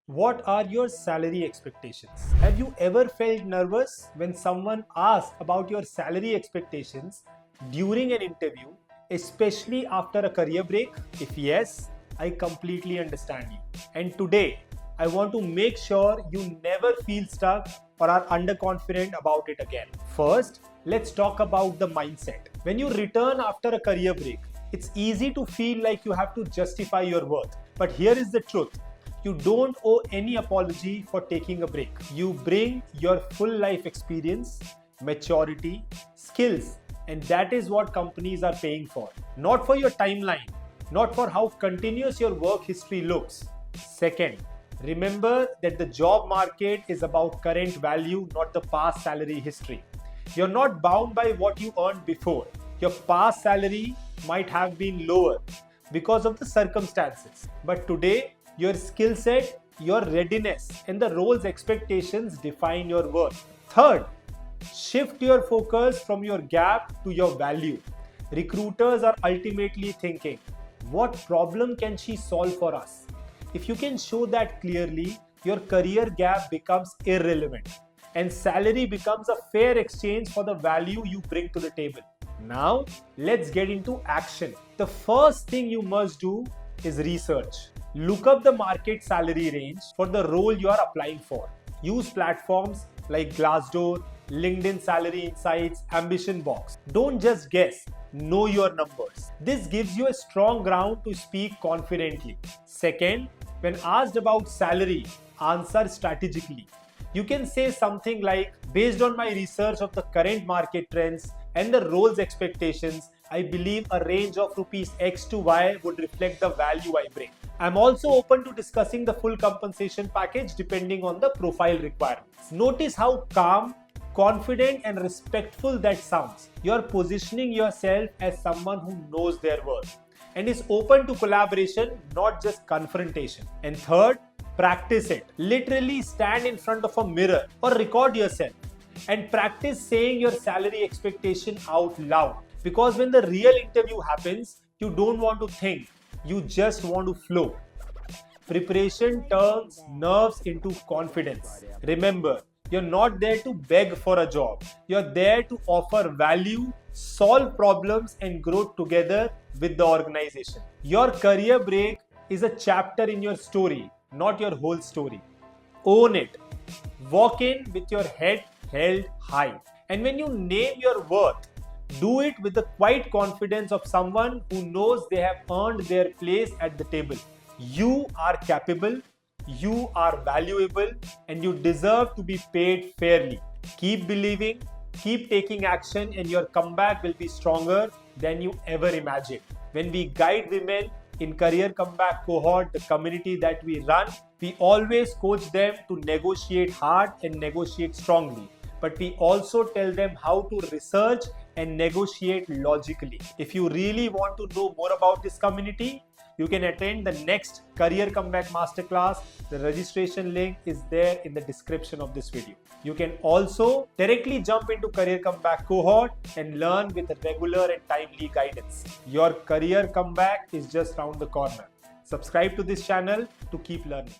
What are your salary expectations? Have you ever felt nervous when someone asks about your salary expectations during an interview, especially after a career break? If yes, I completely understand you. And today, I want to make sure you never feel stuck or are underconfident about it again. First, let's talk about the mindset. When you return after a career break, it's easy to feel like you have to justify your worth. But here is the truth. You don't owe any apology for taking a break. You bring your full life experience, maturity, skills, and that is what companies are paying for. Not for your timeline, not for how continuous your work history looks. Second, remember that the job market is about current value, not the past salary history. You're not bound by what you earned before. Your past salary might have been lower because of the circumstances. But today, your skill set, your readiness, and the role's expectations define your worth. Third, shift your focus from your gap to your value. Recruiters are ultimately thinking, what problem can she solve for us? If you can show that clearly, your career gap becomes irrelevant and salary becomes a fair exchange for the value you bring to the table. Now, let's get into action. The first thing you must do is research. Look up the market salary range for the role you are applying for. Use platforms like Glassdoor, LinkedIn Salary Insights, Ambition Box. Don't just guess, know your numbers. This gives you a strong ground to speak confidently. Second, when asked about salary, answer strategically. You can say something like, based on my research of the current market trends and the role's expectations, I believe a range of rupees X to Y would reflect the value I bring. I'm also open to discussing the full compensation package depending on the profile requirements. Notice how calm, confident, and respectful that sounds. You're positioning yourself as someone who knows their worth and is open to collaboration, not just confrontation. And third, practice it. Literally stand in front of a mirror or record yourself and practice saying your salary expectation out loud. Because when the real interview happens, you don't want to think, you just want to flow. Preparation turns nerves into confidence. Remember, you're not there to beg for a job. You're there to offer value, solve problems, and grow together with the organization. Your career break is a chapter in your story, not your whole story. Own it. Walk in with your head held high. And when you name your worth, do it with the quiet confidence of someone who knows they have earned their place at the table. You are capable, you are valuable, and you deserve to be paid fairly. Keep believing, keep taking action, and your comeback will be stronger than you ever imagined. When we guide women in Career Comeback Cohort, the community that we run, we always coach them to negotiate hard and negotiate strongly. But we also tell them how to research and negotiate logically. If you really want to know more about this community, you can attend the next Career Comeback Masterclass. The registration link is there in the description of this video. You can also directly jump into Career Comeback Cohort and learn with regular and timely guidance. Your career comeback is just around the corner. Subscribe to this channel to keep learning.